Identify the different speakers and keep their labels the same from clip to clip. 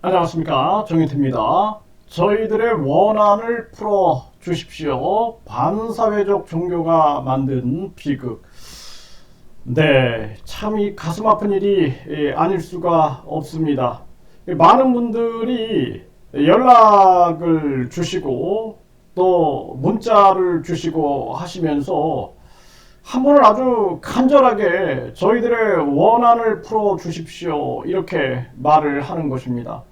Speaker 1: 안녕하십니까, 정인태입니다. 저희들의 원한을 풀어 주십시오. 반사회적 종교가 만든 비극. 네, 참 이 가슴 아픈 일이 아닐 수가 없습니다. 많은 분들이 연락을 주시고 또 문자를 주시고 하시면서 한 분은 아주 간절하게 저희들의 원한을 풀어 주십시오, 이렇게 말을 하는 것입니다.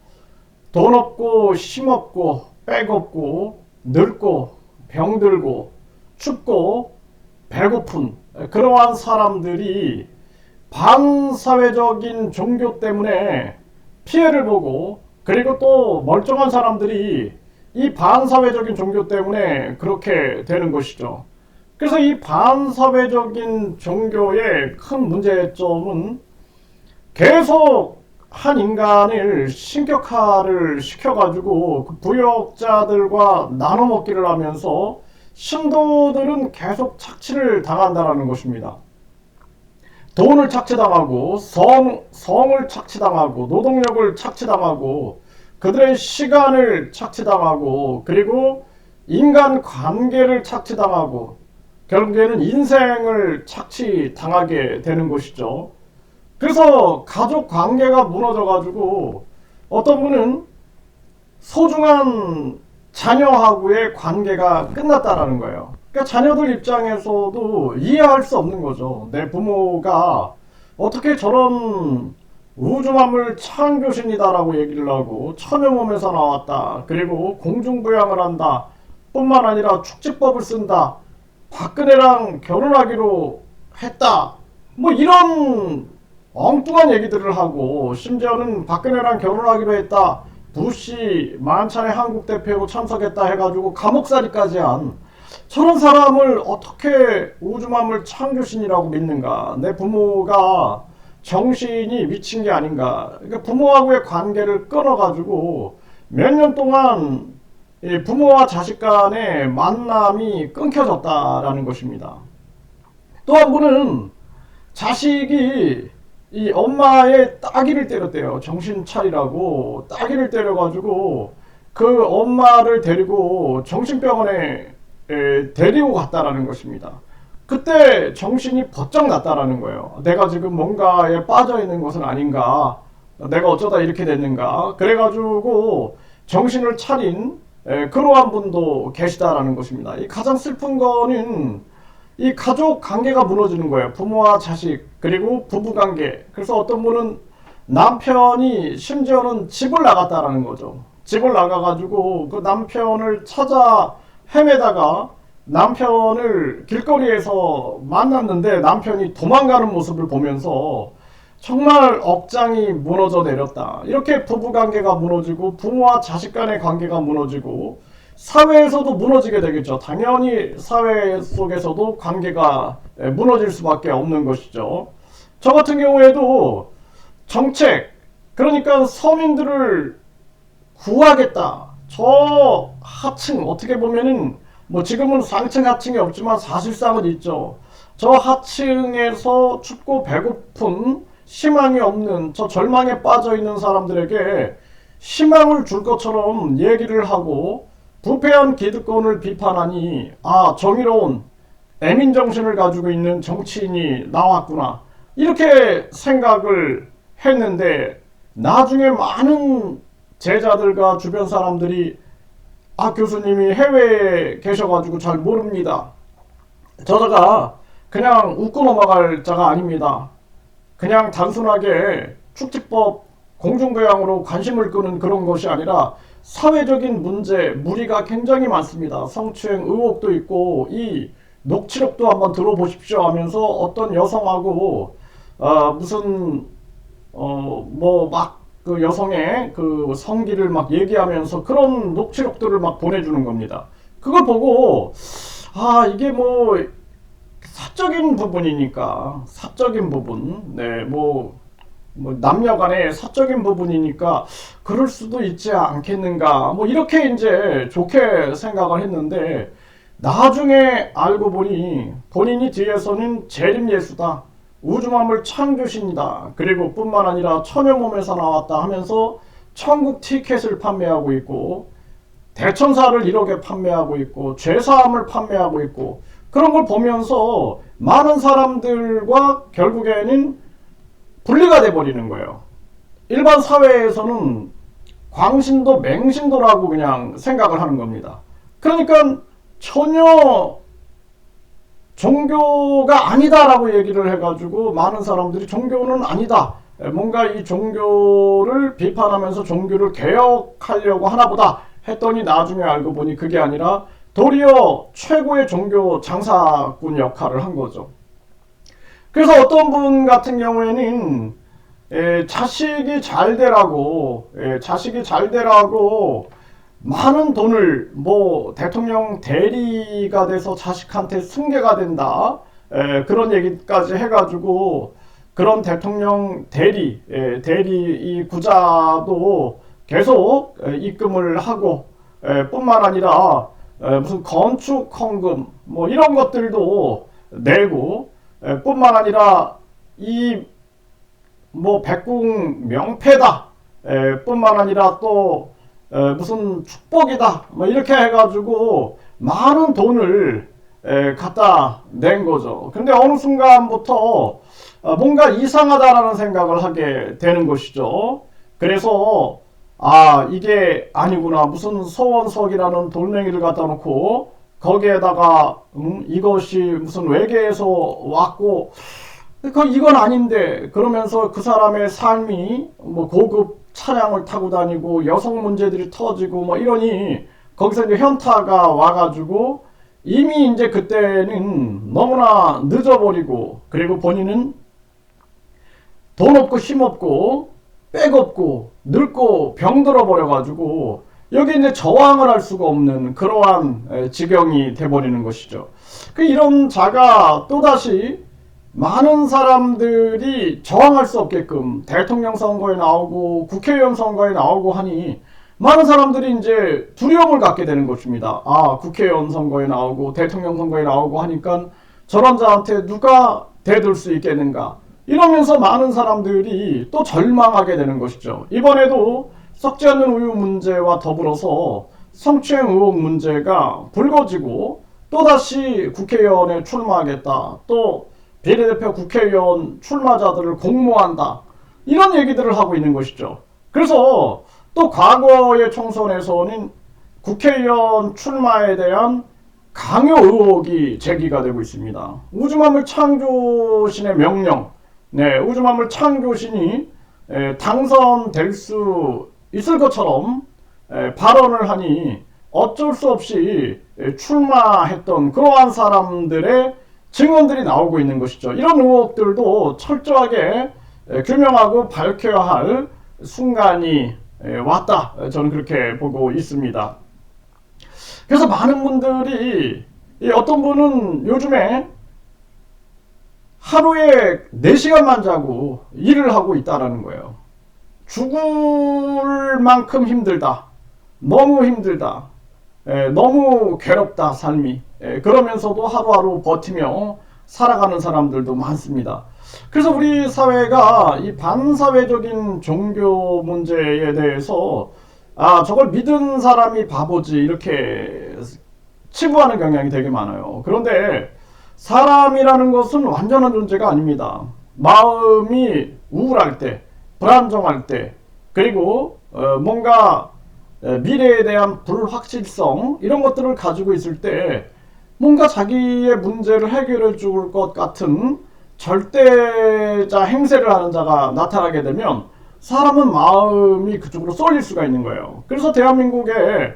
Speaker 1: 돈 없고 힘 없고 백 없고 늙고 병들고 춥고 배고픈 그러한 사람들이 반사회적인 종교 때문에 피해를 보고, 그리고 또 멀쩡한 사람들이 이 반사회적인 종교 때문에 그렇게 되는 것이죠. 그래서 이 반사회적인 종교의 큰 문제점은 계속 한 인간을 신격화를 시켜가지고 그 부역자들과 나눠 먹기를 하면서 신도들은 계속 착취를 당한다는 것입니다. 돈을 착취당하고 성을 착취당하고 노동력을 착취당하고 그들의 시간을 착취당하고 그리고 인간 관계를 착취당하고 결국에는 인생을 착취당하게 되는 것이죠. 그래서 가족 관계가 무너져가지고 어떤 분은 소중한 자녀하고의 관계가 끝났다라는 거예요. 그러니까 자녀들 입장에서도 이해할 수 없는 거죠. 내 부모가 어떻게 저런 우주만물 창조신이다라고 얘기를 하고 처녀 몸에서 나왔다, 그리고 공중부양을 한다 뿐만 아니라 축지법을 쓴다, 박근혜랑 결혼하기로 했다, 뭐 이런 엉뚱한 얘기들을 하고, 심지어는 박근혜랑 결혼하기로 했다, 부시 만찬에 한국 대표로 참석했다 해가지고 감옥살이까지 한 저런 사람을 어떻게 우주만물 창조신이라고 믿는가? 내 부모가 정신이 미친 게 아닌가? 그러니까 부모하고의 관계를 끊어가지고 몇 년 동안 부모와 자식 간의 만남이 끊겨졌다라는 것입니다. 또 한 분은 자식이 이 엄마의 따귀를 때렸대요. 정신 차리라고 따귀를 때려가지고 그 엄마를 데리고 정신병원에 데리고 갔다라는 것입니다. 그때 정신이 번쩍 났다라는 거예요. 내가 지금 뭔가에 빠져 있는 것은 아닌가? 내가 어쩌다 이렇게 됐는가? 그래가지고 정신을 차린 그러한 분도 계시다라는 것입니다. 이 가장 슬픈 거는 이 가족 관계가 무너지는 거예요. 부모와 자식, 그리고 부부 관계. 그래서 어떤 분은 남편이 심지어는 집을 나갔다라는 거죠. 집을 나가가지고 그 남편을 찾아 헤매다가 남편을 길거리에서 만났는데 남편이 도망가는 모습을 보면서 정말 억장이 무너져 내렸다. 이렇게 부부 관계가 무너지고 부모와 자식 간의 관계가 무너지고 사회에서도 무너지게 되겠죠. 당연히 사회 속에서도 관계가 무너질 수밖에 없는 것이죠. 저 같은 경우에도 정책, 그러니까 서민들을 구하겠다, 저 하층, 어떻게 보면은 뭐 지금은 상층 하층이 없지만 사실상은 있죠. 저 하층에서 춥고 배고픈 희망이 없는 저 절망에 빠져 있는 사람들에게 희망을 줄 것처럼 얘기를 하고 부패한 기득권을 비판하니, 아, 정의로운 애민 정신을 가지고 있는 정치인이 나왔구나, 이렇게 생각을 했는데, 나중에 많은 제자들과 주변 사람들이, 아, 교수님이 해외에 계셔가지고 잘 모릅니다, 저자가 그냥 웃고 넘어갈 자가 아닙니다, 그냥 단순하게 축지법 공중부양으로 관심을 끄는 그런 것이 아니라 사회적인 문제, 무리가 굉장히 많습니다. 성추행 의혹도 있고, 이 녹취록도 한번 들어보십시오 하면서 어떤 여성하고 무슨 뭐 막 그 여성의 그 성기를 막 얘기하면서 그런 녹취록들을 막 보내주는 겁니다. 그걸 보고, 아, 이게 뭐 사적인 부분이니까, 사적인 부분, 네, 뭐 남녀 간의 사적인 부분이니까 그럴 수도 있지 않겠는가, 뭐 이렇게 이제 좋게 생각을 했는데, 나중에 알고 보니 본인이 뒤에서는 재림예수다, 우주만물 창조신이다, 그리고 뿐만 아니라 처녀 몸에서 나왔다 하면서 천국 티켓을 판매하고 있고 대천사를 1억에 판매하고 있고 죄사함을 판매하고 있고 그런 걸 보면서 많은 사람들과 결국에는 분리가 돼버리는 거예요. 일반 사회에서는 광신도 맹신도라고 그냥 생각을 하는 겁니다. 그러니까 전혀 종교가 아니다라고 얘기를 해가지고 많은 사람들이 종교는 아니다, 뭔가 이 종교를 비판하면서 종교를 개혁하려고 하나보다 했더니 나중에 알고 보니 그게 아니라 도리어 최고의 종교 장사꾼 역할을 한 거죠. 그래서 어떤 분 같은 경우에는 자식이 잘 되라고 많은 돈을 뭐 대통령 대리가 돼서 자식한테 승계가 된다, 그런 얘기까지 해가지고 그런 대통령 대리 이 구자도 계속 입금을 하고 뿐만 아니라 무슨 건축 헌금 뭐 이런 것들도 내고 뿐만 아니라 이 뭐 백궁 명패다 뿐만 아니라 또 무슨 축복이다 뭐 이렇게 해가지고 많은 돈을 갖다 낸 거죠. 근데 어느 순간부터 뭔가 이상하다라는 생각을 하게 되는 것이죠. 그래서 이게 아니구나, 무슨 소원석이라는 돌멩이를 갖다 놓고 거기에다가 이것이 무슨 외계에서 왔고 이건 아닌데 그러면서 그 사람의 삶이 뭐 고급 차량을 타고 다니고 여성 문제들이 터지고 뭐 이러니 거기서 이제 현타가 와가지고 이미 이제 그때는 너무나 늦어버리고 그리고 본인은 돈 없고 힘 없고 백 없고 늙고 병들어 버려가지고 여기 이제 저항을 할 수가 없는 그러한 지경이 돼버리는 것이죠. 이런 자가 또다시 많은 사람들이 저항할 수 없게끔 대통령 선거에 나오고 국회의원 선거에 나오고 하니 많은 사람들이 이제 두려움을 갖게 되는 것입니다. 국회의원 선거에 나오고 대통령 선거에 나오고 하니까 저런 자한테 누가 대들 수 있겠는가, 이러면서 많은 사람들이 또 절망하게 되는 것이죠. 이번에도 썩지 않는 우유 문제와 더불어서 성추행 의혹 문제가 불거지고 또다시 국회의원에 출마하겠다, 또 비례대표 국회의원 출마자들을 공모한다, 이런 얘기들을 하고 있는 것이죠. 그래서 또 과거의 총선에서는 국회의원 출마에 대한 강요 의혹이 제기가 되고 있습니다. 우주만물 창조신의 명령, 우주만물 창조신이 당선될 수 있을 것처럼 발언을 하니 어쩔 수 없이 출마했던 그러한 사람들의 증언들이 나오고 있는 것이죠. 이런 의혹들도 철저하게 규명하고 밝혀야 할 순간이 왔다, 저는 그렇게 보고 있습니다. 그래서 많은 분들이, 어떤 분은 요즘에 하루에 4시간만 자고 일을 하고 있다라는 거예요. 죽을 만큼 힘들다, 너무 힘들다, 너무 괴롭다 삶이, 그러면서도 하루하루 버티며 살아가는 사람들도 많습니다. 그래서 우리 사회가 이 반사회적인 종교 문제에 대해서 저걸 믿은 사람이 바보지 이렇게 치부하는 경향이 되게 많아요. 그런데 사람이라는 것은 완전한 존재가 아닙니다. 마음이 우울할 때, 불안정할 때, 그리고 뭔가 미래에 대한 불확실성, 이런 것들을 가지고 있을 때 뭔가 자기의 문제를 해결해 줄 것 같은 절대자 행세를 하는 자가 나타나게 되면 사람은 마음이 그쪽으로 쏠릴 수가 있는 거예요. 그래서 대한민국에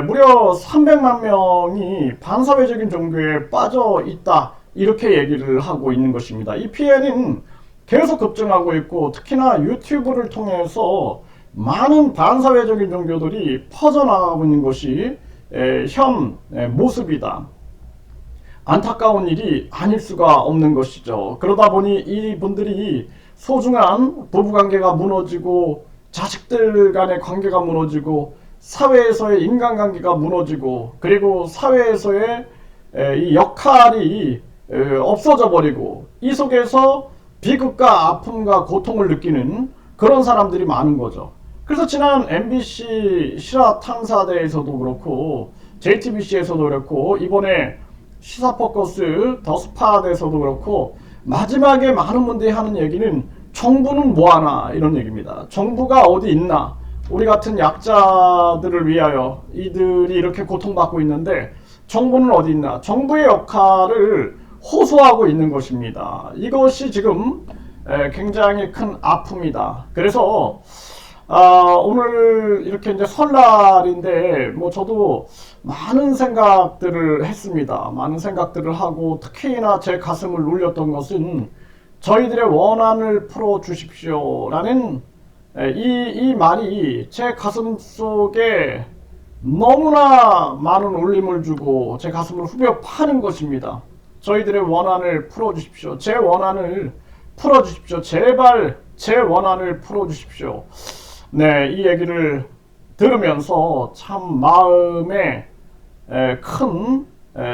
Speaker 1: 무려 300만 명이 반사회적인 종교에 빠져 있다, 이렇게 얘기를 하고 있는 것입니다. 이 피해는 계속 급증하고 있고 특히나 유튜브를 통해서 많은 반사회적인 종교들이 퍼져나가고 있는 것이 현 모습이다. 안타까운 일이 아닐 수가 없는 것이죠. 그러다 보니 이분들이 소중한 부부관계가 무너지고 자식들 간의 관계가 무너지고 사회에서의 인간관계가 무너지고 그리고 사회에서의 이 역할이 없어져 버리고 이 속에서 비극과 아픔과 고통을 느끼는 그런 사람들이 많은 거죠. 그래서 지난 MBC 실화 탐사대에서도 그렇고 JTBC에서도 그렇고 이번에 시사 포커스 더 스팟에서도 그렇고 마지막에 많은 분들이 하는 얘기는 정부는 뭐하나 이런 얘기입니다. 정부가 어디 있나? 우리 같은 약자들을 위하여 이들이 이렇게 고통받고 있는데 정부는 어디 있나? 정부의 역할을 호소하고 있는 것입니다. 이것이 지금 굉장히 큰 아픔이다. 그래서 오늘 이렇게 이제 설날인데 뭐 저도 많은 생각들을 했습니다. 많은 생각들을 하고 특히나 제 가슴을 울렸던 것은 저희들의 원한을 풀어 주십시오라는 이 말이 제 가슴 속에 너무나 많은 울림을 주고 제 가슴을 후벼 파는 것입니다. 저희들의 원한을 풀어 주십시오. 제 원한을 풀어 주십시오. 제발 제 원한을 풀어 주십시오. 네, 이 얘기를 들으면서 참 마음에 큰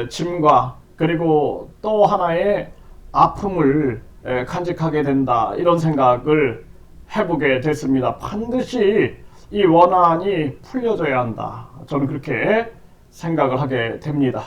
Speaker 1: 짐과 그리고 또 하나의 아픔을 간직하게 된다. 이런 생각을 해보게 됐습니다. 반드시 이 원한이 풀려져야 한다. 저는 그렇게 생각을 하게 됩니다.